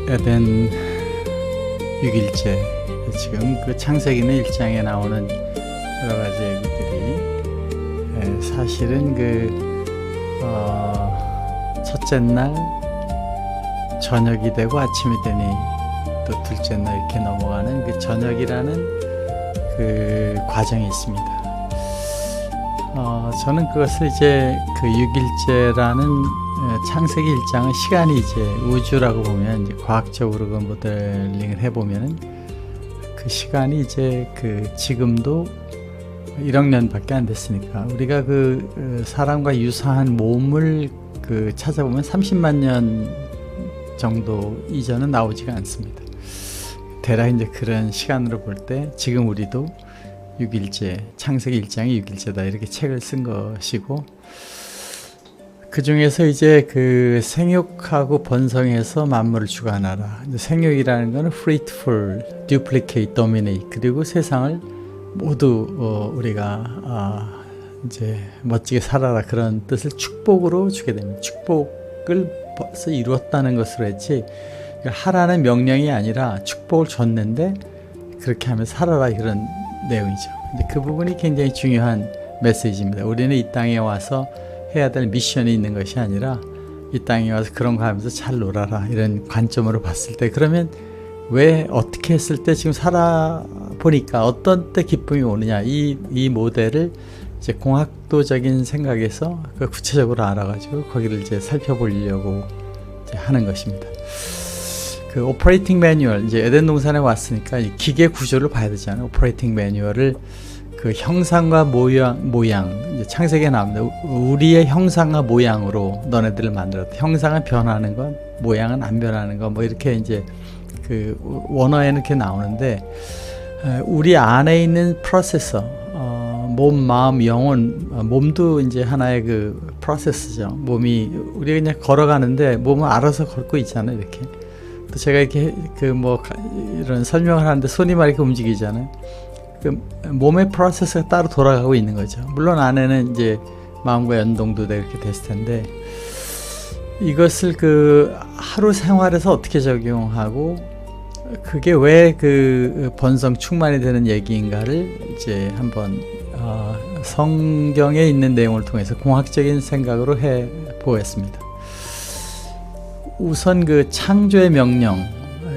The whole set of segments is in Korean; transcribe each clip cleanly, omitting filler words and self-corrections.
에덴 6일째, 지금 그 창세기는 1장에 나오는 여러 가지 얘기들이 사실은 첫째 날 저녁이 되고 아침이 되니 또 둘째 날 이렇게 넘어가는 그 저녁이라는 그 과정이 있습니다. 저는 그것을 이제 그 6일째라는 창세기 1장은 시간이 이제 우주라고 보면 이제 과학적으로 그 모델링을 해보면은 그 시간이 이제 그 지금도 1억 년밖에 안 됐으니까 우리가 그 사람과 유사한 몸을 그 찾아보면 30만 년 정도 이전은 나오지가 않습니다. 대략 이제 그런 시간으로 볼 때 지금 우리도 6일째, 창세기 1장이 6일째다 이렇게 책을 쓴 것이고, 그 중에서 이제 그 생육하고 번성해서 만물을 주관하라. 생육이라는 것은 fruitful, duplicate, dominate, 그리고 세상을 모두 우리가 이제 멋지게 살아라 그런 뜻을 축복으로 주게 됩니다. 축복을 벌써 이루었다는 것으로 했지 하라는 명령이 아니라 축복을 줬는데 그렇게 하면 살아라 이런 내용이죠. 그 부분이 굉장히 중요한 메시지입니다. 우리는 이 땅에 와서 해야 될 미션이 있는 것이 아니라 이 땅에 와서 그런 거 하면서 잘 놀아라 이런 관점으로 봤을 때, 그러면 왜 어떻게 했을 때 지금 살아보니까 어떤 때 기쁨이 오느냐, 이 모델을 이제 공학도적인 생각에서 그 구체적으로 알아가지고 거기를 이제 살펴보려고 이제 하는 것입니다. 그 오퍼레이팅 매뉴얼, 이제 에덴 동산에 왔으니까 이 기계 구조를 봐야 되잖아요. 오퍼레이팅 매뉴얼을 그 형상과 모양 이제 창세기에 나옵니다. 우리의 형상과 모양으로 너네들을 만들었다. 형상은 변하는 것, 모양은 안 변하는 것, 뭐 이렇게 이제 그 원어에는 이렇게 나오는데, 우리 안에 있는 프로세서, 몸, 마음, 영혼, 몸도 이제 하나의 그 프로세스죠. 몸이 우리가 그냥 걸어가는데 몸은 알아서 걷고 있잖아요, 이렇게. 또 제가 이렇게 그 뭐 이런 설명을 하는데 손이 막 이렇게 움직이잖아요. 그 몸의 프로세스가 따로 돌아가고 있는 거죠. 물론 안에는 이제 마음과 연동도 되고 이렇게 됐을 텐데, 이것을 그 하루 생활에서 어떻게 적용하고 그게 왜 그 번성 충만이 되는 얘기인가를 이제 한번 성경에 있는 내용을 통해서 공학적인 생각으로 해 보겠습니다. 우선 그 창조의 명령,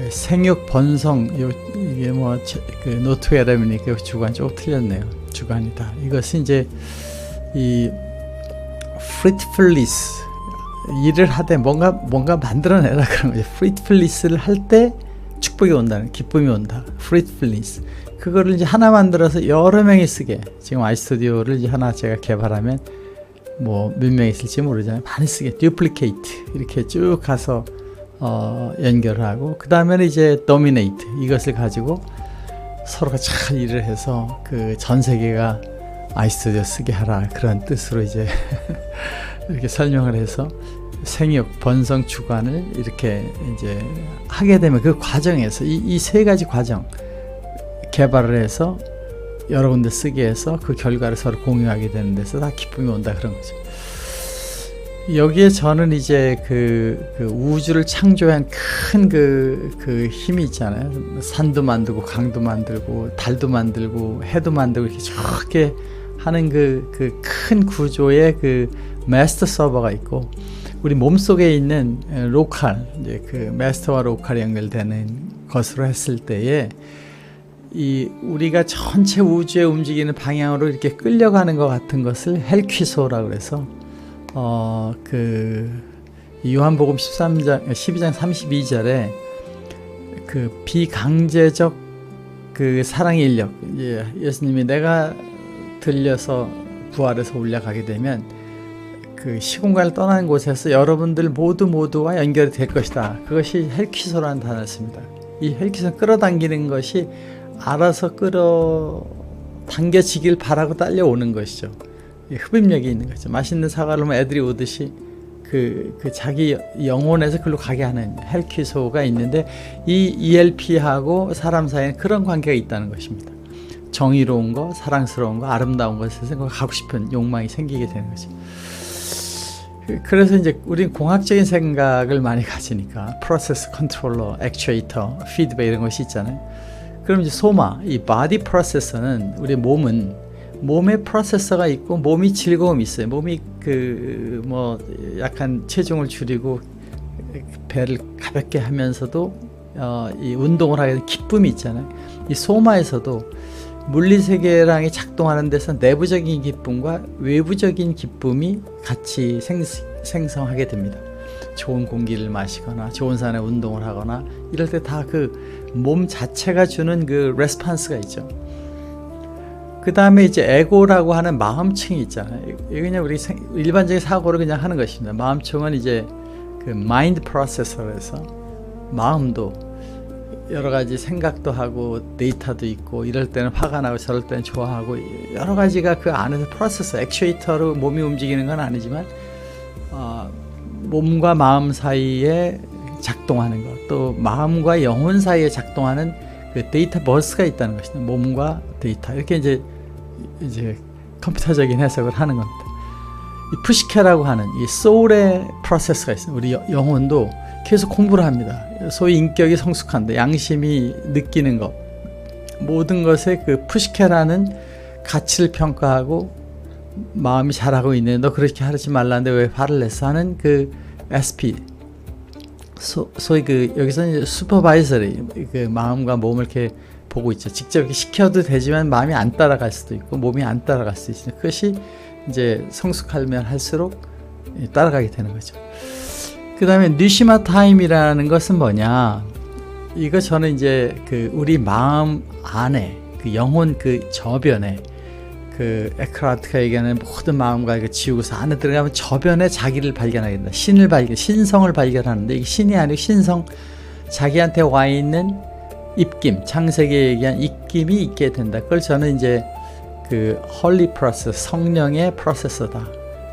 생육, 번성, 이게 뭐 그 노트 에람이니까 주관 조금 틀렸네요. 주관이다. 이것은 이제 이 fruitfulness, 일을 하되 뭔가 만들어내라 그런 거죠. fruitfulness를 할 때 축복이 온다는, 기쁨이 온다. fruitfulness. 그거를 이제 하나 만들어서 여러 명이 쓰게. 지금 아이스튜디오를 이제 하나 제가 개발하면 뭐 몇 명이 있을지 모르잖아요. 많이 쓰게. duplicate 이렇게 쭉 가서 연결을 하고, 그 다음에는 이제 dominate, 이것을 가지고 서로가 잘 일을 해서 그 전 세계가 아이스튜디오 쓰게 하라 그런 뜻으로 이제 이렇게 설명을 해서 생육, 번성, 주관을 이렇게 이제 하게 되면 그 과정에서 이 세 가지 과정 개발을 해서 여러 군데 쓰게 해서 그 결과를 서로 공유하게 되는 데서 다 기쁨이 온다 그런 거죠. 여기에 저는 이제 그 우주를 창조한 큰 그 힘이 있잖아요. 산도 만들고 강도 만들고 달도 만들고 해도 만들고 이렇게 저렇게 하는 그 큰 구조의 그 마스터 서버가 있고, 우리 몸속에 있는 로컬, 이제 그 마스터와 로컬이 연결되는 것으로 했을 때에 이 우리가 전체 우주에 움직이는 방향으로 이렇게 끌려가는 것 같은 것을 헬퀴소라고 해서 그 요한복음 12장 32절에 그 비강제적 그 사랑의 인력, 예수님이 내가 들려서 부활해서 올라가게 되면 그 시공간을 떠나는 곳에서 여러분들 모두와 연결이 될 것이다. 그것이 헬퀴소라는 단어를 씁니다. 이 헬퀴소는 끌어당기는 것이 알아서 끌어당겨지길 바라고 딸려오는 것이죠. 흡입력이 있는 거죠. 맛있는 사과를 먹으면 애들이 오듯이 그 자기 영혼에서 글로 가게 하는 헬퀴소가 있는데, 이 ELP하고 사람 사이에는 그런 관계가 있다는 것입니다. 정의로운 거, 사랑스러운 거, 아름다운 것에서 가고 싶은 욕망이 생기게 되는 거죠. 그래서 이제 우리는 공학적인 생각을 많이 가지니까 프로세스 컨트롤러, 액추에이터, 피드백 이런 것이 있잖아요. 그럼 이제 소마, 이 바디 프로세서는 우리 몸은 몸에 프로세서가 있고 몸이 즐거움이 있어요. 몸이 그 뭐 약간 체중을 줄이고 배를 가볍게 하면서도 이 운동을 하게 되는 기쁨이 있잖아요. 이 소마에서도 물리세계랑이 작동하는 데서 내부적인 기쁨과 외부적인 기쁨이 같이 생성하게 됩니다. 좋은 공기를 마시거나 좋은 산에 운동을 하거나 이럴 때 다 그 몸 자체가 주는 그 레스판스가 있죠. 그 다음에 이제 에고라고 하는 마음층이 있잖아요. 이게 그냥 우리 일반적인 사고를 그냥 하는 것입니다. 마음층은 이제 그 마인드 프로세서에서 마음도 여러 가지 생각도 하고 데이터도 있고 이럴 때는 화가 나고 저럴 때는 좋아하고 여러 가지가 그 안에서 프로세서, 액추에이터로 몸이 움직이는 건 아니지만 몸과 마음 사이에 작동하는 것, 또 마음과 영혼 사이에 작동하는 그 데이터 버스가 있다는 것입니다. 몸과 데이터 이렇게 이제 컴퓨터적인 해석을 하는 겁니다. 이 푸시케라고 하는 이 소울의 프로세스가 있어요. 우리 영혼도 계속 공부를 합니다. 소위 인격이 성숙한다, 양심이 느끼는 것, 모든 것에 그 푸시케라는 가치를 평가하고 마음이 잘하고 있네, 너 그렇게 하지 말라는데 왜 화를 냈어 하는 그 SP, 소위 그 여기서는 이제 슈퍼바이저리, 그 마음과 몸을 이렇게 보고 있죠. 직접 이렇게 시켜도 되지만 마음이 안 따라갈 수도 있고 몸이 안 따라갈 수도 있어요. 그것이 이제 성숙하면 할수록 따라가게 되는 거죠. 그 다음에 니시마 타임이라는 것은 뭐냐? 이거 저는 이제 그 우리 마음 안에 그 영혼 그 저변에 그 에크하트가 얘기하는 모든 마음과 이거 지우고서 안에 들어가면 저변에 자기를 발견하게 된다. 신성을 발견하는데 이게 신이 아니고 신성, 자기한테 와 있는 입김, 창세기에 얘기한 입김이 있게 된다. 그걸 저는 이제 그 홀리 프로세스, 성령의 프로세서다.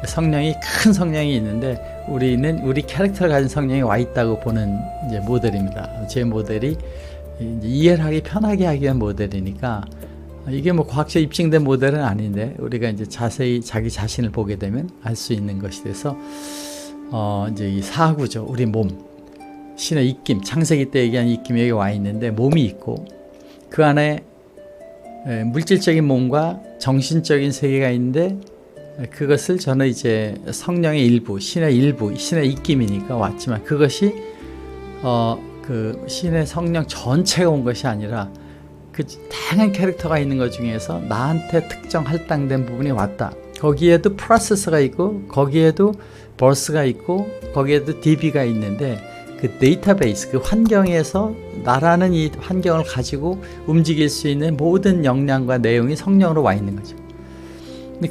성령이 큰 성령이 있는데 우리는 우리 캐릭터를 가진 성령이 와 있다고 보는 이제 모델입니다. 제 모델이 이제 이해를 하기 편하게 하기 위한 모델이니까 이게 뭐 과학적 입증된 모델은 아닌데 우리가 이제 자세히 자기 자신을 보게 되면 알 수 있는 것이 돼서 이제 이 사구죠. 우리 몸, 신의 입김, 창세기 때 얘기한 입김이 여기 와 있는데 몸이 있고 그 안에 물질적인 몸과 정신적인 세계가 있는데 그것을 저는 이제 성령의 일부, 신의 일부, 신의 입김이니까 왔지만 그것이 그 신의 성령 전체가 온 것이 아니라 그 다양한 캐릭터가 있는 것 중에서 나한테 특정 할당된 부분이 왔다. 거기에도 프로세서가 있고 거기에도 버스가 있고 거기에도 DB가 있는데 그 데이터베이스, 그 환경에서 나라는 이 환경을 가지고 움직일 수 있는 모든 역량과 내용이 성령으로 와 있는 거죠. 근데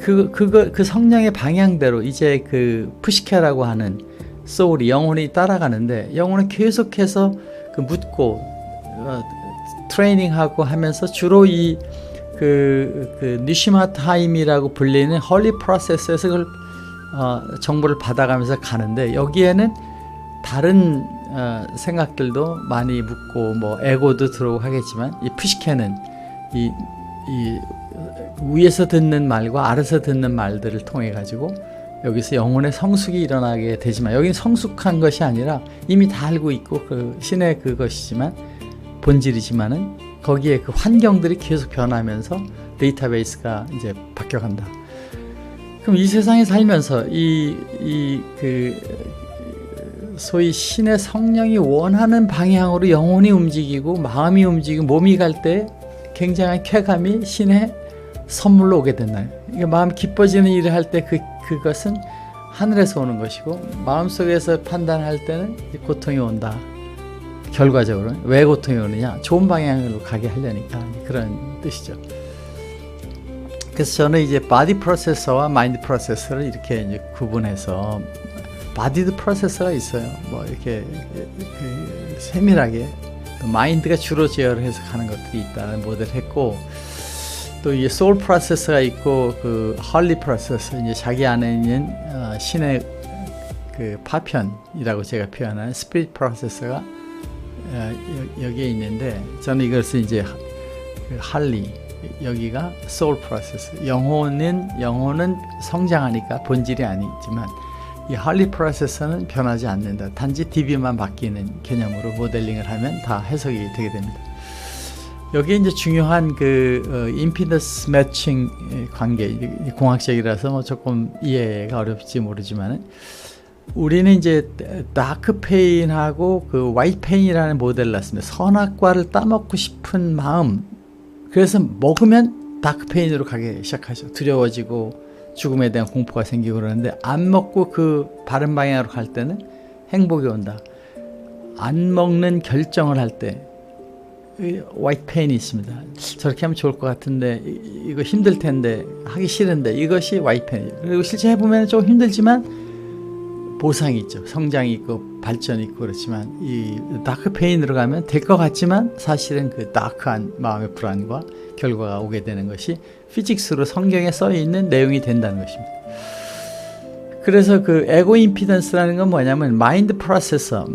그 성령의 방향대로 이제 그 푸시케라고 하는 소울이, 영혼이 따라가는데 영혼은 계속해서 그 묻고 트레이닝하고 하면서 주로 이 그 니시마 타임이라고 불리는 홀리 프로세스에서 그걸 정보를 받아가면서 가는데 여기에는 다른 생각들도 많이 묻고 뭐 에고도 들어오고 하겠지만 이 푸시케는 이 위에서 듣는 말과 아래서 듣는 말들을 통해 가지고 여기서 영혼의 성숙이 일어나게 되지만 여기는 성숙한 것이 아니라 이미 다 알고 있고 그 신의 그것이지만 본질이지만은 거기에 그 환경들이 계속 변하면서 데이터베이스가 이제 바뀌어간다. 그럼 이 세상에 살면서 그 소위 신의 성령이 원하는 방향으로 영혼이 움직이고 마음이 움직이고 몸이 갈 때 굉장한 쾌감이 신의 선물로 오게 된다. 이게 마음 기뻐지는 일을 할 때 그것은 하늘에서 오는 것이고 마음속에서 판단할 때는 고통이 온다. 결과적으로 왜 고통이 오느냐? 좋은 방향으로 가게 하려니까 그런 뜻이죠. 그래서 저는 이제 바디 프로세서와 마인드 프로세서를 이렇게 이제 구분해서 바디드 프로세서가 있어요. 뭐 이렇게 세밀하게 마인드가 주로 제어를 해서 가는 것들이 있다는 모델을 했고 또 이게 소울 프로세서가 있고 그 홀리 프로세서 이제 자기 안에 있는 신의 그 파편이라고 제가 표현하는 스피릿 프로세서가 여기에 있는데 저는 이것을 이제 그 할리 여기가 소울 프로세스 영혼은 성장하니까 본질이 아니지만 이 헐리 프로세서는 변하지 않는다. 단지 dB만 바뀌는 개념으로 모델링을 하면 다 해석이 되게 됩니다. 여기에 이제 중요한 임피던스 매칭 관계, 공학적이라서 뭐 조금 이해가 어렵지 모르지만은, 우리는 이제 다크 페인하고 그 화이트 페인이라는 모델을 놨습니다. 선악과를 따먹고 싶은 마음, 그래서 먹으면 다크 페인으로 가기 시작하죠. 두려워지고 죽음에 대한 공포가 생기고 그러는데, 안 먹고 그 바른 방향으로 갈 때는 행복이 온다. 안 먹는 결정을 할 때 화이트 페인이 있습니다. 저렇게 하면 좋을 것 같은데, 이거 힘들 텐데, 하기 싫은데, 이것이 화이트 페인이에요. 그리고 실제 해보면 좀 힘들지만 보상이 있죠. 성장이 있고 발전이 있고 그렇지만, 이 다크 페인으로 가면 될 것 같지만 사실은 그 다크한 마음의 불안과 결과가 오게 되는 것이 피직스로 성경에 써 있는 내용이 된다는 것입니다. 그래서 그 에고 임피던스라는 건 뭐냐면 마인드 프로세서,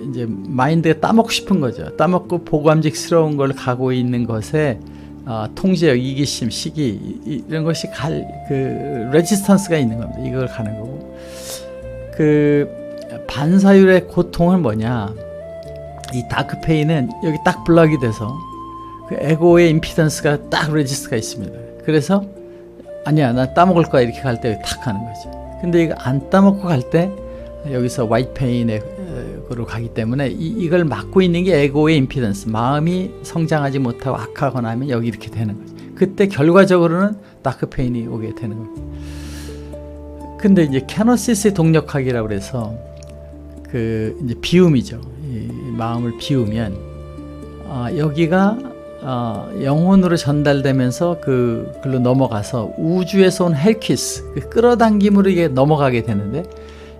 이제 마인드가 따먹고 싶은 거죠. 따먹고 보감직스러운 걸 가고 있는 것에 통제력, 이기심, 시기, 이런 것이 레지스턴스가 있는 겁니다. 이걸 가는 거고, 그 반사율의 고통은 뭐냐, 이 다크 페인은 여기 딱 블럭이 돼서 그 에고의 임피던스가 딱 레지스트가 있습니다. 그래서 아니야, 나 따먹을 거야, 이렇게 갈 때 탁 하는 거죠. 근데 이거 안 따먹고 갈 때 여기서 화이트 페인으로 가기 때문에 이걸 막고 있는 게 에고의 임피던스, 마음이 성장하지 못하고 악하거나 하면 여기 이렇게 되는 거죠. 그때 결과적으로는 다크 페인이 오게 되는 겁니다. 근데 이제 캐노시스의 동력학이라고 해서 그 이제 비움이죠. 이 마음을 비우면 여기가 영혼으로 전달되면서 글로 넘어가서 우주에서 온 헬키스, 그 끌어당김으로 이게 넘어가게 되는데,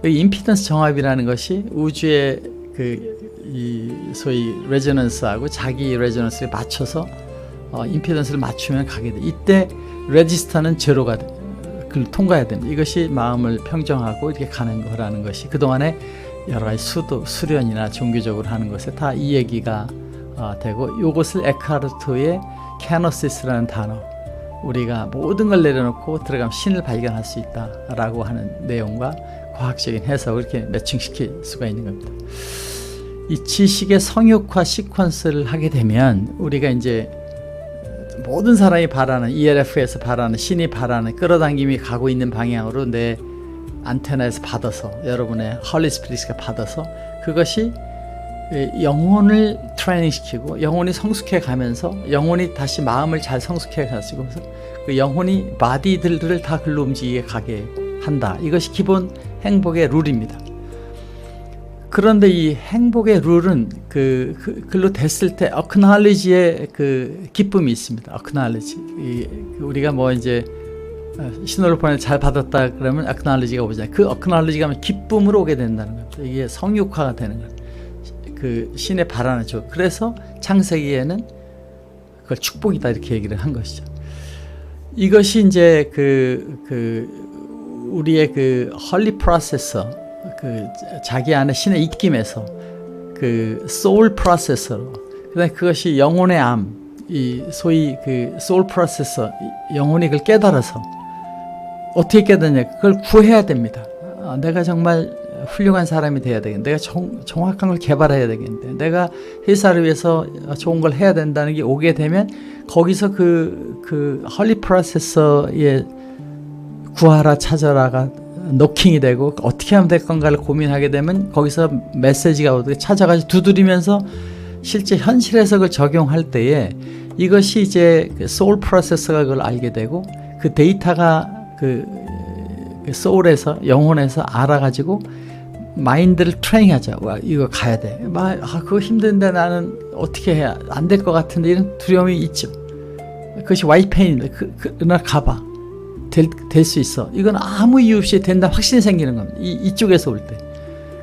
여기 임피던스 정합이라는 것이 우주의 이 소위 레저넌스하고 자기 레저넌스에 맞춰서 임피던스를 맞추면 가게 돼. 이때 레지스터는 제로가 돼. 그걸 통과해야 됩니다. 이것이 마음을 평정하고 이렇게 가는 거라는 것이 그동안에 여러 가지 수련이나 종교적으로 하는 것에 다 이 얘기가 되고, 이것을 에크하르트의 캐노시스라는 단어, 우리가 모든 걸 내려놓고 들어가면 신을 발견할 수 있다라고 하는 내용과 과학적인 해석을 이렇게 매칭시킬 수가 있는 겁니다. 이 지식의 성육화 시퀀스를 하게 되면 우리가 이제 모든 사람이 바라는, ELF에서 바라는, 신이 바라는 끌어당김이 가고 있는 방향으로 내 안테나에서 받아서, 여러분의 홀리 스피릿가 받아서, 그것이 영혼을 트레이닝시키고 영혼이 성숙해 가면서, 영혼이 다시 마음을 잘 성숙해 가지고 그 영혼이 바디들을 다 글로 움직이게 가게 한다. 이것이 기본 행복의 룰입니다. 그런데 이 행복의 룰은 글로 됐을 때 acknowledge의 그 기쁨이 있습니다. acknowledge. 우리가 뭐 이제 신호를 보내 잘 받았다 그러면 acknowledge가 오잖아요. 그 acknowledge가 하면 기쁨으로 오게 된다는 겁니다. 이게 성육화가 되는 거예요. 그 신의 바라는 조. 그래서 창세기에는 그걸 축복이다 이렇게 얘기를 한 것이죠. 이것이 이제 우리의 그 헐리 프로세서, 자기 안에 신의 입김에서 소울 프로세서로, 그다음에 그것이 영혼의 암, 이 소위 소울 프로세서, 영혼이 그걸 깨달아서 어떻게 깨닫냐, 그걸 구해야 됩니다. 내가 정말 훌륭한 사람이 돼야 되겠는데, 내가 정확한 걸 개발해야 되겠는데, 내가 회사를 위해서 좋은 걸 해야 된다는 게 오게 되면, 거기서 헐리 프로세서의 구하라 찾아라가 노킹이 되고, 어떻게 하면 될 건가를 고민하게 되면 거기서 메시지가 오게 찾아가지고 두드리면서 실제 현실 해석을 적용할 때에 이것이 이제 소울 프로세서가 그걸 알게 되고, 그 데이터가 소울에서, 영혼에서 알아가지고 마인드를 트레이닝하자. 와, 이거 가야 돼. 그거 힘든데 나는 어떻게 해야 안 될 것 같은데, 이런 두려움이 있죠. 그것이 화이트 페인인데 그날 가봐. 될 수 있어. 이건 아무 이유 없이 된다 확신이 생기는 겁니다. 이쪽에서 올 때.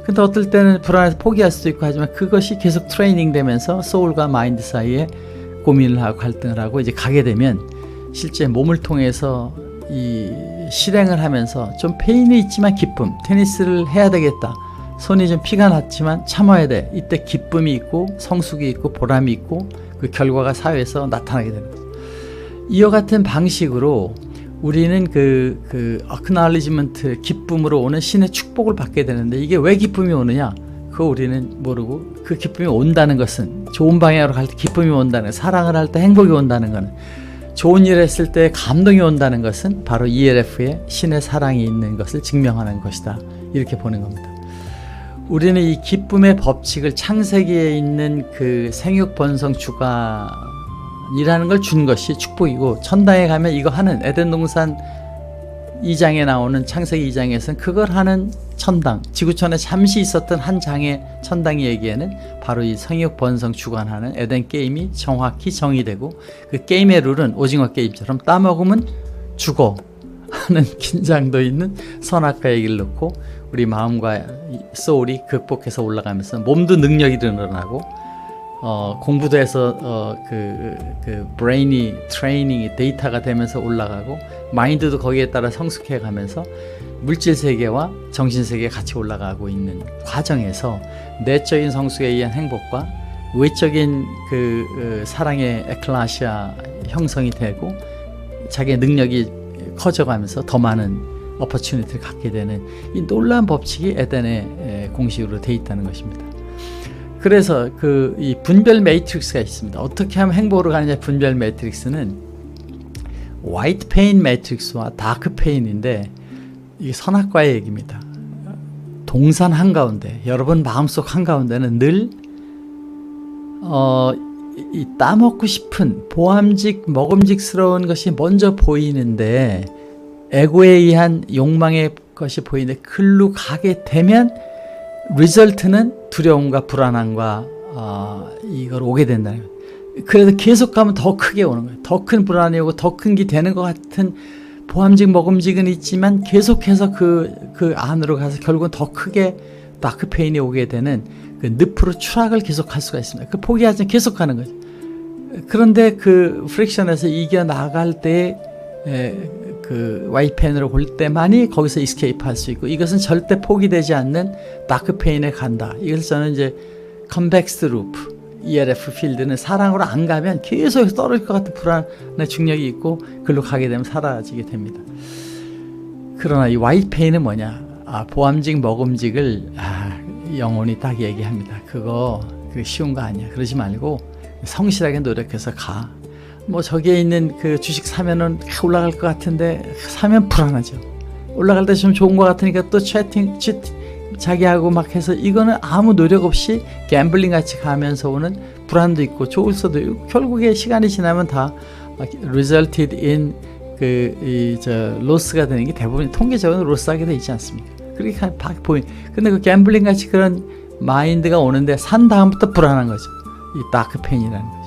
근데 어떨 때는 불안해서 포기할 수도 있고 하지만, 그것이 계속 트레이닝 되면서 소울과 마인드 사이에 고민을 하고 갈등을 하고 이제 가게 되면, 실제 몸을 통해서 이 실행을 하면서 좀 페인이 있지만 기쁨, 테니스를 해야 되겠다, 손이 좀 피가 났지만 참아야 돼, 이때 기쁨이 있고 성숙이 있고 보람이 있고 그 결과가 사회에서 나타나게 됩니다. 이와 같은 방식으로 우리는 그 acknowledgement, 기쁨으로 오는 신의 축복을 받게 되는데 이게 왜 기쁨이 오느냐? 그거 우리는 모르고 그 기쁨이 온다는 것은 좋은 방향으로 갈 때 기쁨이 온다는 것, 사랑을 할 때 행복이 온다는 것은 좋은 일 했을 때 감동이 온다는 것은 바로 ELF에 신의 사랑이 있는 것을 증명하는 것이다. 이렇게 보는 겁니다. 우리는 이 기쁨의 법칙을 창세기에 있는 그 생육 번성 주관이라는 걸 준 것이 축복이고 천당에 가면 이거 하는 에덴 동산 2장에 나오는 창세기 2장에서는 그걸 하는 천당, 지구촌에 잠시 있었던 한 장의 천당이 얘기에는 바로 이 생육 번성 주관하는 에덴 게임이 정확히 정의되고 그 게임의 룰은 오징어 게임처럼 따먹으면 죽어 하는 긴장도 있는 선악과의 길을 놓고 우리 마음과 소울이 극복해서 올라가면서 몸도 능력이 늘어나고 공부도 해서 그 브레인이 트레이닝이 데이터가 되면서 올라가고 마인드도 거기에 따라 성숙해 가면서 물질 세계와 정신 세계에 같이 올라가고 있는 과정에서 내적인 성숙에 의한 행복과 외적인 그 사랑의 에클라시아 형성이 되고 자기의 능력이 커져가면서 더 많은 어퍼튜니티를 갖게 되는 이 놀라운 법칙이 에덴의 공식으로 되어 있다는 것입니다. 그래서 이 분별 매트릭스가 있습니다. 어떻게 하면 행복으로 가느냐 분별 매트릭스는 화이트 페인 매트릭스와 다크 페인인데 이게 선악과의 얘기입니다. 동산 한가운데 여러분 마음속 한가운데는 늘 이 따먹고 싶은 먹음직스러운 것이 먼저 보이는데 에고에 의한 욕망의 것이 보이는데 글로 가게 되면 리절트는 두려움과 불안함과 이걸 오게 된다는 거예요. 그래서 계속 가면 더 크게 오는 거예요. 더 큰 불안이 오고 더 큰 게 되는 것 같은 보암직 먹음직은 있지만 계속해서 그 안으로 가서 결국은 더 크게 다크페인이 오게 되는 그 늪으로 추락을 계속할 수가 있습니다. 그 포기하지 계속 가는 거죠. 그런데 그 프릭션에서 이겨나갈 때 그 와이펜으로 올 때만이 거기서 이스케이프 할 수 있고 이것은 절대 포기되지 않는 다크페인에 간다. 이것을 저는 이제 컨벡스 루프 ELF 필드는 사랑으로 안 가면 계속 떨어질 것 같은 불안의 중력이 있고 글로 가게 되면 사라지게 됩니다. 그러나 이 와이페인은 뭐냐? 보암직 먹음직을 영혼이 딱 얘기합니다. 그거 쉬운 거 아니야. 그러지 말고 성실하게 노력해서 가. 뭐 저기에 있는 그 주식 사면은 올라갈 것 같은데 사면 불안하죠. 올라갈 때 좀 좋은 것 같으니까 또 자기하고 막 해서 이거는 아무 노력 없이 갬블링 같이 가면서 오는 불안도 있고 좋을 수도 있고 결국에 시간이 지나면 다 resulted in 로스가 되는 게 대부분 통계적으로 로스하게 돼 있지 않습니까? 그렇게 보인. 근데 그 갬블링 같이 그런 마인드가 오는데 산 다음부터 불안한 거죠. 이 다크페인이라는 거죠.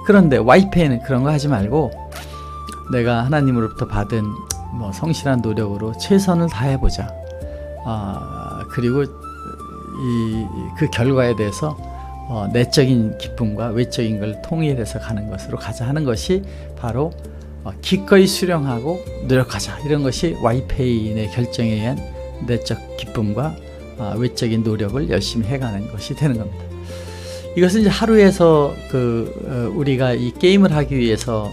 그런데 화이트페인은 그런 거 하지 말고 내가 하나님으로부터 받은 뭐 성실한 노력으로 최선을 다해보자. 그리고 그 결과에 대해서 내적인 기쁨과 외적인 걸 통일해서 가는 것으로 가자 하는 것이 바로 기꺼이 수령하고 노력하자. 이런 것이 와이페인의 결정에 의한 내적 기쁨과 외적인 노력을 열심히 해가는 것이 되는 겁니다. 이것은 이제 하루에서 우리가 이 게임을 하기 위해서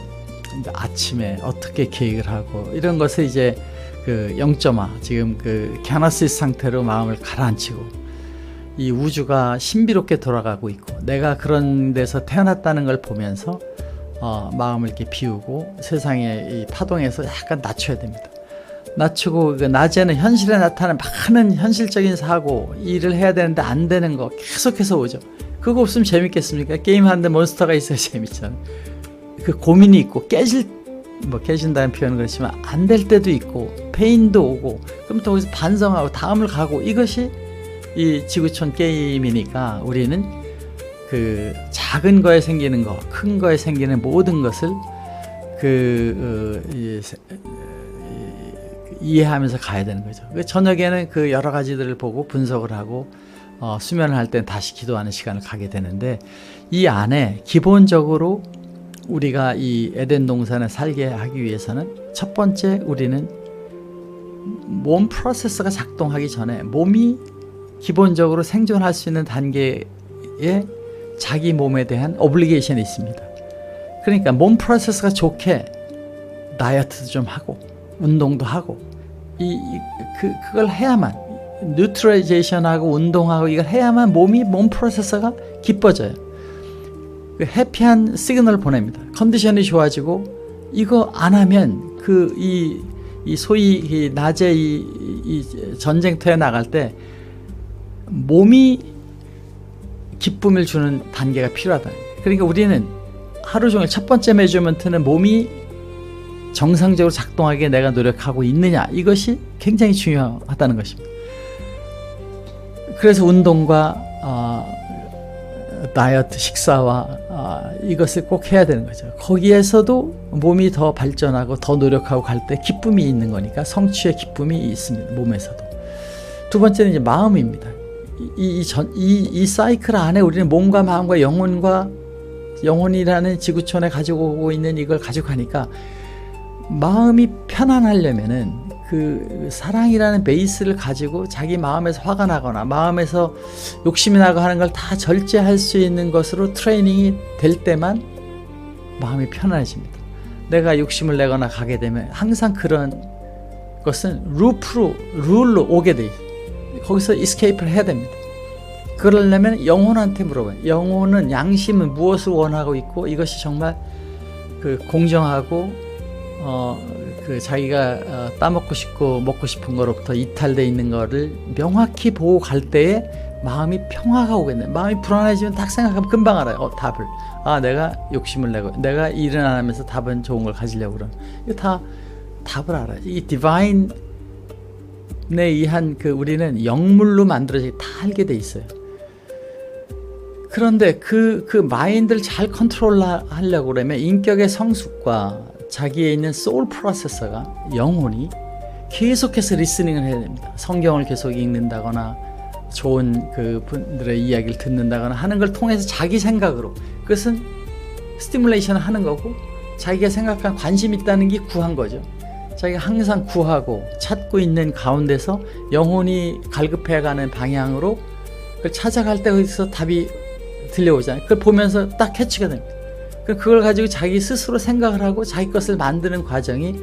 이제 아침에 어떻게 계획을 하고 이런 것을 이제 영점화 지금 캐너시스 상태로 마음을 가라앉히고 이 우주가 신비롭게 돌아가고 있고 내가 그런 데서 태어났다는 걸 보면서 마음을 이렇게 비우고 세상의 이 파동에서 약간 낮춰야 됩니다. 낮추고 낮에는 현실에 나타나는 많은 현실적인 사고 일을 해야 되는데 안 되는 거 계속해서 오죠. 그거 없으면 재밌겠습니까? 게임 하는데 몬스터가 있어야 재밌잖아요. 그 고민이 있고 깨진다는 표현은 그렇지만 안 될 때도 있고 페인도 오고 그럼 또 거기서 반성하고 다음을 가고 이것이 이 지구촌 게임이니까 우리는 그 작은 거에 생기는 거, 큰 거에 생기는 모든 것을 이해하면서 가야 되는 거죠. 저녁에는 그 여러 가지들을 보고 분석을 하고 수면을 할 때는 다시 기도하는 시간을 가게 되는데 이 안에 기본적으로 우리가 이 에덴 동산을 살게 하기 위해서는 첫 번째 우리는 몸 프로세스가 작동하기 전에 몸이 기본적으로 생존할 수 있는 단계에 자기 몸에 대한 오블리게이션이 있습니다. 그러니까 몸 프로세스가 좋게 다이어트도 좀 하고 운동도 하고 그걸 해야만 뉴트럴리제이션하고 운동하고 이걸 해야만 몸 프로세서가 기뻐져요. 그 해피한 시그널을 보냅니다. 컨디션이 좋아지고 이거 안 하면 이 소위 낮에 이 전쟁터에 나갈 때 몸이 기쁨을 주는 단계가 필요하다. 그러니까 우리는 하루 종일 첫 번째 메저먼트는 몸이 정상적으로 작동하게 내가 노력하고 있느냐, 이것이 굉장히 중요하다는 것입니다. 그래서 운동과 다이어트, 식사와 이것을 꼭 해야 되는 거죠. 거기에서도 몸이 더 발전하고 더 노력하고 갈 때 기쁨이 있는 거니까 성취의 기쁨이 있습니다. 몸에서도. 두 번째는 이제 마음입니다. 이 사이클 안에 우리는 몸과 마음과 영혼이라는 지구촌에 가지고 오고 있는 이걸 가지고 가니까 마음이 편안하려면은 그 사랑이라는 베이스를 가지고 자기 마음에서 화가 나거나 마음에서 욕심이 나고 하는 걸 다 절제할 수 있는 것으로 트레이닝이 될 때만 마음이 편안해집니다. 내가 욕심을 내거나 가게 되면 항상 그런 것은 룰로 오게 돼 있어요. 거기서 이스케이프를 해야 됩니다. 그러려면 영혼한테 물어봐요. 영혼은, 양심은 무엇을 원하고 있고 이것이 정말 그 공정하고 그 자기가 따먹고 싶고 먹고 싶은 거로부터 이탈되어 있는 거를 명확히 보고 갈 때에 마음이 평화가 오겠네. 마음이 불안해지면 딱 생각하면 금방 알아요. 답을. 내가 욕심을 내고 내가 일을 안 하면서 답은 좋은 걸 가지려고 그러는. 이거 다 답을 알아요. 이 디바인에 의한 우리는 영물로 만들어지게 다 알게 돼 있어요. 그런데 그 마인드를 잘 컨트롤 하려고 그러면 인격의 성숙과 자기에 있는 소울 프로세서가, 영혼이 계속해서 리스닝을 해야 됩니다. 성경을 계속 읽는다거나 좋은 분들의 이야기를 듣는다거나 하는 걸 통해서 자기 생각으로, 그것은 스티뮬레이션을 하는 거고 자기가 생각한 관심 있다는 게 구한 거죠. 자기가 항상 구하고 찾고 있는 가운데서 영혼이 갈급해가는 방향으로 그걸 찾아갈 때 거기서 답이 들려오잖아요. 그걸 보면서 딱 캐치가 됩니다. 그걸 가지고 자기 스스로 생각을 하고 자기 것을 만드는 과정이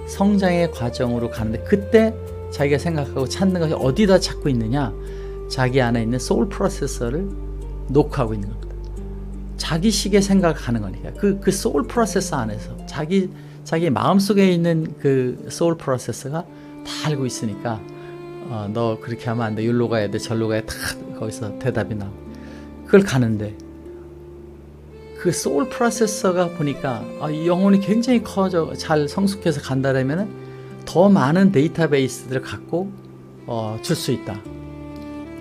성장의 과정으로 가는데, 그때 자기가 생각하고 찾는 것이 어디다 찾고 있느냐, 자기 안에 있는 소울 프로세서를 녹화하고 있는 겁니다. 자기식의 생각을 하는 거니까 그 소울 프로세서 안에서 자기 마음속에 있는 그 소울 프로세서가 다 알고 있으니까 너 그렇게 하면 안 돼, 여기로 가야 돼, 저리로 가야 돼, 다 거기서 대답이 나오고 그걸 가는데, 그 소울 프로세서가 보니까 이 영혼이 굉장히 커져 잘 성숙해서 간다라면은 더 많은 데이터베이스들을 갖고 줄 수 있다.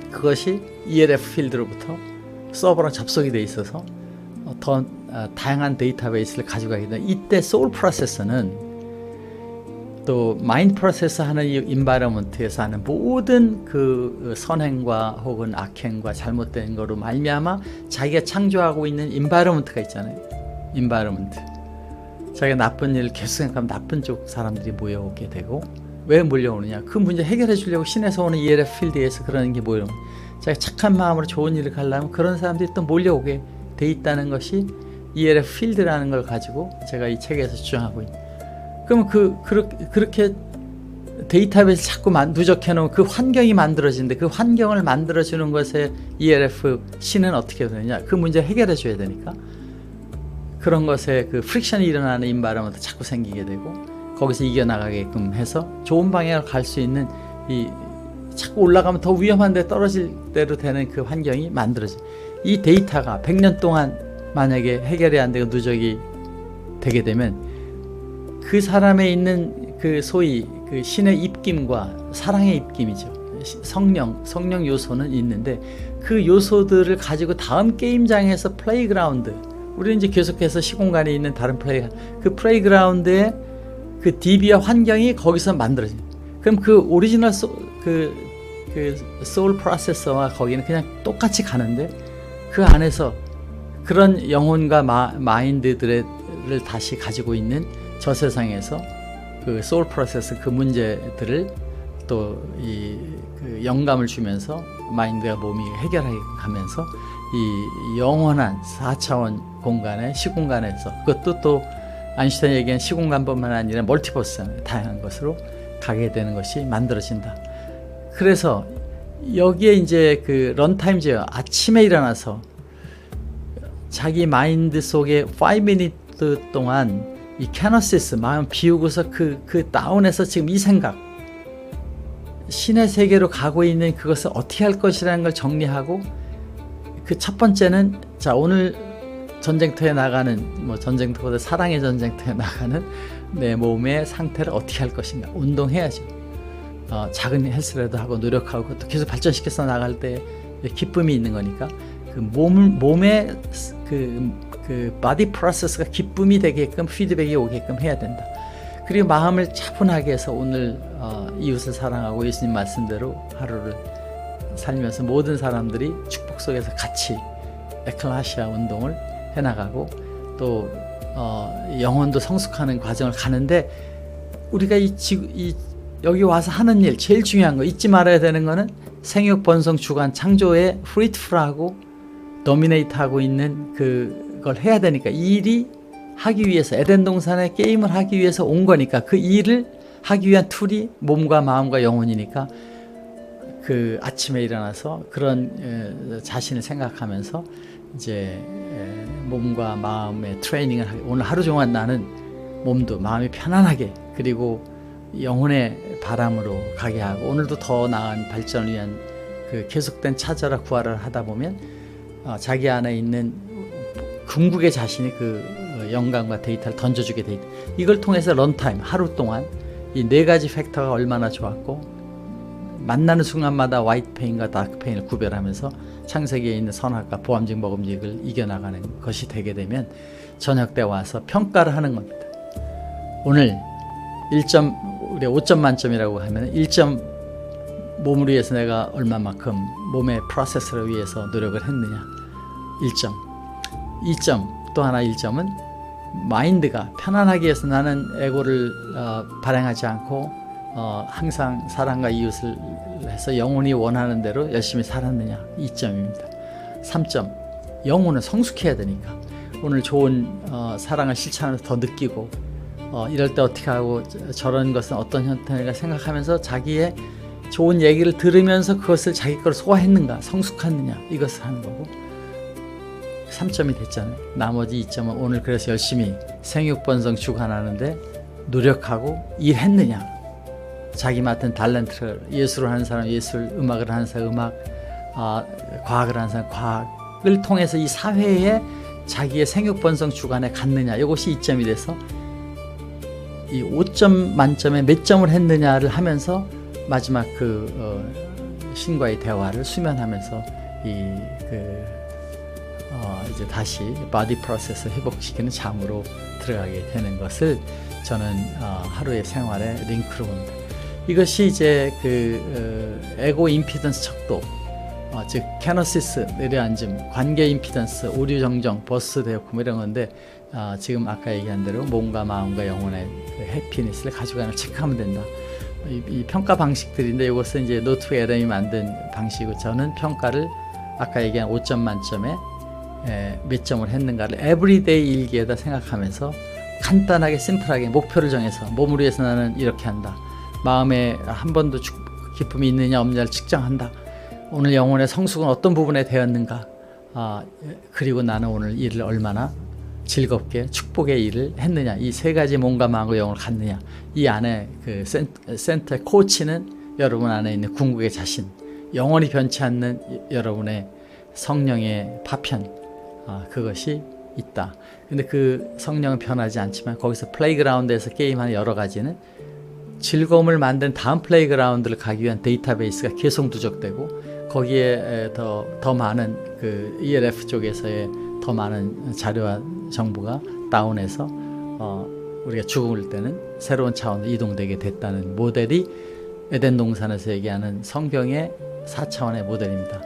그것이 ELF 필드로부터 서버랑 접속이 돼 있어서 더 다양한 데이터베이스를 가져가게 되는, 이때 소울 프로세서는 또 마인드 프로세서 하는 이 인바이러먼트에서 하는 모든 그 선행과 혹은 악행과 잘못된 거로 말미암아 자기가 창조하고 있는 인바이러먼트가 있잖아요. 인바이러먼트. 자기가 나쁜 일을 계속 생각하면 나쁜 쪽 사람들이 모여오게 되고, 왜 몰려오느냐, 그 문제 해결해 주려고 신에서 오는 ELF 필드에서 그러는 게 모여오는, 자기가 착한 마음으로 좋은 일을 하려면 그런 사람들이 또 몰려오게 돼 있다는 것이 ELF 필드라는 걸 가지고 제가 이 책에서 주장하고 있는. 그러면 그렇게 데이터베이스 자꾸 누적해 놓은 그 환경이 만들어지는데, 그 환경을 만들어주는 것에 ELF 신은 어떻게 되느냐, 그 문제 해결해 줘야 되니까 그런 것에 그 프릭션이 일어나는 인바이러먼트 자꾸 생기게 되고, 거기서 이겨나가게끔 해서 좋은 방향으로 갈 수 있는, 이 자꾸 올라가면 더 위험한 데 떨어질 대로 되는 그 환경이 만들어지. 이 데이터가 100년 동안 만약에 해결이 안 되고 누적이 되게 되면 그 사람에 있는 그 소위 그 신의 입김과 사랑의 입김이죠. 성령 요소는 있는데, 그 요소들을 가지고 다음 게임장에서 플레이그라운드, 우리는 이제 계속해서 시공간에 있는 다른 그 플레이그라운드의 그 DB와 환경이 거기서 만들어져요. 그럼 그 오리지널 소울 프로세서와 거기는 그냥 똑같이 가는데, 그 안에서 그런 영혼과 마인드들을 다시 가지고 있는 저 세상에서 그 소울 프로세스, 그 문제들을 또 그 영감을 주면서 마인드와 몸이 해결해 가면서 이 영원한 4차원 공간의 시공간에서, 그것도 또 아인슈타인이 얘기한 시공간뿐만 아니라 멀티버스, 다양한 것으로 가게 되는 것이 만들어진다. 그래서 여기에 이제 그 런타임 제어, 아침에 일어나서 자기 마인드 속에 5미니트 동안 이 캐너시스, 마음 비우고서 그 다운에서 지금 이 생각, 신의 세계로 가고 있는 그것을 어떻게 할 것이라는 걸 정리하고, 그 첫 번째는 자, 오늘 전쟁터에 나가는, 뭐 전쟁터보다 사랑의 전쟁터에 나가는 내 몸의 상태를 어떻게 할 것인가. 운동해야죠. 작은 헬스라도 하고 노력하고 또 계속 발전시켜서 나갈 때 기쁨이 있는 거니까, 그 몸의 그 바디 프로세스가 기쁨이 되게끔, 피드백이 오게끔 해야 된다. 그리고 마음을 차분하게 해서 오늘 이웃을 사랑하고 예수님 말씀대로 하루를 살면서 모든 사람들이 축복 속에서 같이 에클라시아 운동을 해나가고, 또 영혼도 성숙하는 과정을 가는데, 우리가 여기 와서 하는 일 제일 중요한 거, 잊지 말아야 되는 거는 생육 번성 주관 창조에 프리트풀하고 도미네이트하고 있는 그걸 해야 되니까, 이 일이 하기 위해서, 에덴 동산에 게임을 하기 위해서 온 거니까, 그 일을 하기 위한 툴이 몸과 마음과 영혼이니까, 그 아침에 일어나서 그런 자신을 생각하면서 이제 몸과 마음의 트레이닝을 하고, 오늘 하루 종일 나는 몸도 마음이 편안하게, 그리고 영혼의 바람으로 가게 하고, 오늘도 더 나은 발전을 위한 그 계속된 찾아라 구하라 하다 보면 자기 안에 있는 궁극의 자신이 그 영감과 데이터를 던져주게 돼 있다. 이걸 통해서 런타임, 하루 동안 이 네 가지 팩터가 얼마나 좋았고, 만나는 순간마다 화이트 페인과 다크 페인을 구별하면서 창세기에 있는 선악과 보암직 먹음직을 이겨나가는 것이 되게 되면 저녁 때 와서 평가를 하는 겁니다. 오늘 1점, 우리가 5점 만점이라고 하면 1점 몸을 위해서 내가 얼마만큼 몸의 프로세스를 위해서 노력을 했느냐, 1점. 2점, 또 하나 1점은 마인드가 편안하게 해서 나는 에고를 발행하지 않고 항상 사랑과 이웃을 해서 영혼이 원하는 대로 열심히 살았느냐, 2점입니다. 3점, 영혼은 성숙해야 되니까 오늘 좋은 사랑을 실천하면서 더 느끼고, 이럴 때 어떻게 하고 저런 것은 어떤 형태인가 생각하면서 자기의 좋은 얘기를 들으면서 그것을 자기 거로 소화했는가, 성숙했느냐, 이것을 하는 거고, 3점이 됐잖아요. 나머지 2점은 오늘 그래서 열심히 생육번성 주관하는데 노력하고 일했느냐, 자기 맡은 탤런트를, 예술을 하는 사람 예술, 음악을 하는 사람 음악, 과학을 하는 사람 과학을 통해서 이 사회에 자기의 생육번성 주관에 갔느냐, 이것이 2점이 돼서 이 5점 만점에 몇 점을 했느냐를 하면서 마지막 신과의 대화를 수면하면서 이제 다시 바디 프로세스 회복시키는 잠으로 들어가게 되는 것을 저는 하루의 생활의 링크로 봅니다. 이것이 이제 에고 임피던스 척도, 즉 캐너시스, 내려앉음, 관계 임피던스, 오류 정정, 버스 되었고 이런 건데, 지금 아까 얘기한 대로 몸과 마음과 영혼의 해피니스를 가져가는 체크하면 된다. 이 평가 방식들인데, 이것은 이제 노트 에덤이 만든 방식이고, 저는 평가를 아까 얘기한 5점 만점에 몇 점을 했는가를 에브리데이 일기에다 생각하면서 간단하게 심플하게 목표를 정해서, 몸을 위해서 나는 이렇게 한다, 마음에 한 번도 기쁨이 있느냐 없느냐를 측정한다, 오늘 영혼의 성숙은 어떤 부분에 되었는가, 그리고 나는 오늘 일을 얼마나 즐겁게 축복의 일을 했느냐, 이 세 가지 몸과 마음과 영혼을 갖느냐, 이 안에 그 센터의 코치는 여러분 안에 있는 궁극의 자신, 영원히 변치 않는 여러분의 성령의 파편, 그것이 있다. 근데 그 성령은 변하지 않지만 거기서 플레이그라운드에서 게임하는 여러 가지는 즐거움을 만든 다음 플레이그라운드를 가기 위한 데이터베이스가 계속 누적되고, 거기에 더 많은 그 ELF 쪽에서의 더 많은 자료와 정보가 다운해서 우리가 죽을 때는 새로운 차원으로 이동되게 됐다는 모델이 에덴 동산에서 얘기하는 성경의 4차원의 모델입니다.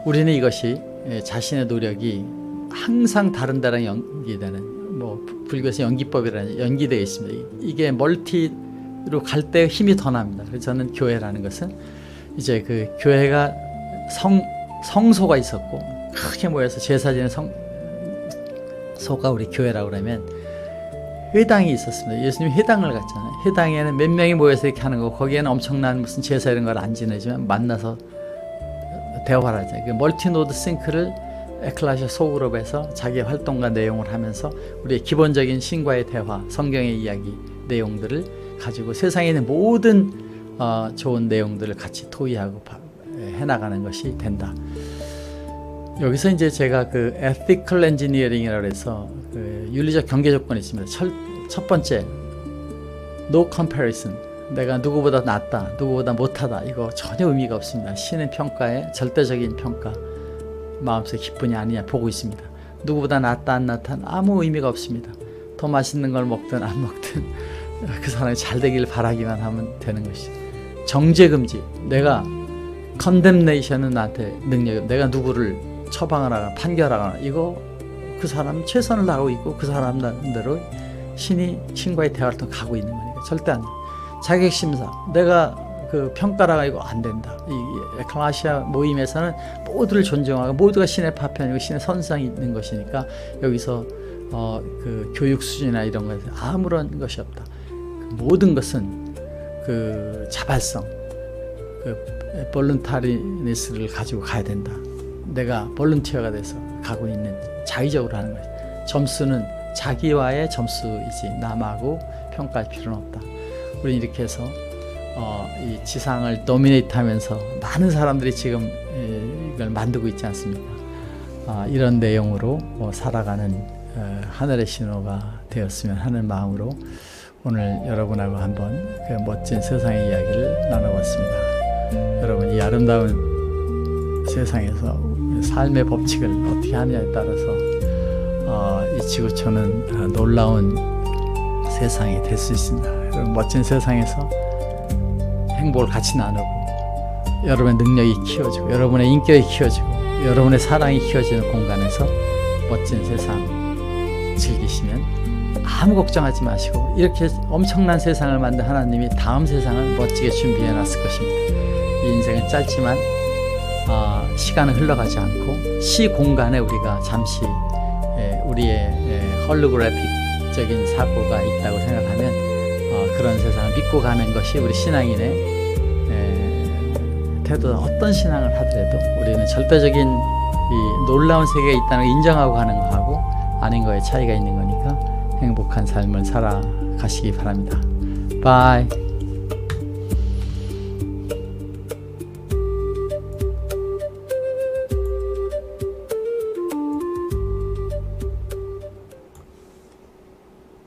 우리는 이것이 자신의 노력이 항상 다른 데랑 연기되는, 뭐 불교에서 연기법이라는 연기되어 있습니다. 이게 멀티로 갈 때 힘이 더 납니다. 그래서 저는 교회라는 것은 이제 그 교회가 성소가 있었고 크게 모여서 제사 지내는 성소가 우리 교회라고 그러면, 회당이 있었습니다. 예수님이 회당을 갔잖아요. 회당에는 몇 명이 모여서 이렇게 하는 거고 거기에는 엄청난 무슨 제사 이런 걸 안 지내지만 만나서 대화를 하죠. 그 멀티노드 싱크를 에클라시아 소그룹에서 자기의 활동과 내용을 하면서 우리의 기본적인 신과의 대화, 성경의 이야기 내용들을 가지고 세상에 있는 모든 좋은 내용들을 같이 토의하고 해나가는 것이 된다. 여기서 이제 제가 그 ethical engineering이라고 해서 그 윤리적 경계 조건이 있습니다. 첫 번째, no comparison. 내가 누구보다 낫다, 누구보다 못하다. 이거 전혀 의미가 없습니다. 신의 평가에 절대적인 평가, 마음속에 기쁨이 아니냐 보고 있습니다. 누구보다 낫다 안 낫다는 아무 의미가 없습니다. 더 맛있는 걸 먹든 안 먹든 그 사람이 잘 되길 바라기만 하면 되는 것이죠. 정죄금지. 내가 condemnation은 나한테 능력이, 내가 누구를 처방을 하거나 판결하거나, 이거 그 사람 최선을 다하고 있고 그 사람 나름대로 신과의 대화를 통해 가고 있는 거니까 절대 안 돼. 자격심사. 내가 그 평가라가 이거 안 된다. 이 에클라시아 모임에서는 모두를 존중하고 모두가 신의 파편이고 신의 선상이 있는 것이니까 여기서 그 교육 수준이나 이런 것에 아무런 것이 없다. 그 모든 것은 그 자발성, 그 볼런타리니스를 가지고 가야 된다. 내가 볼런티어가 돼서 가고 있는, 자의적으로 하는 거지. 점수는 자기와의 점수이지 남하고 평가할 필요는 없다. 우리 이렇게 해서 이 지상을 도미네이트 하면서 많은 사람들이 지금 이걸 만들고 있지 않습니까? 이런 내용으로 살아가는 하늘의 신호가 되었으면 하는 마음으로 오늘 여러분하고 한번 그 멋진 세상의 이야기를 나눠봤습니다. 여러분, 이 아름다운 세상에서 삶의 법칙을 어떻게 하느냐에 따라서 이 지구촌은 놀라운 세상이 될 수 있습니다. 여러분, 멋진 세상에서 행복을 같이 나누고 여러분의 능력이 키워지고 여러분의 인격이 키워지고 여러분의 사랑이 키워지는 공간에서 멋진 세상 즐기시면 아무 걱정하지 마시고, 이렇게 엄청난 세상을 만든 하나님이 다음 세상을 멋지게 준비해 놨을 것입니다. 이 인생은 짧지만 시간은 흘러가지 않고 시공간에 우리가 잠시 우리의 홀로그래픽적인 사고가 있다고 생각하면 그런 세상을 믿고 가는 것이 우리 신앙인의 태도. 어떤 신앙을 하더라도 우리는 절대적인 이 놀라운 세계가 있다는 걸 인정하고 가는 거하고 아닌 거에 차이가 있는 거니까 행복한 삶을 살아가시기 바랍니다. 바이.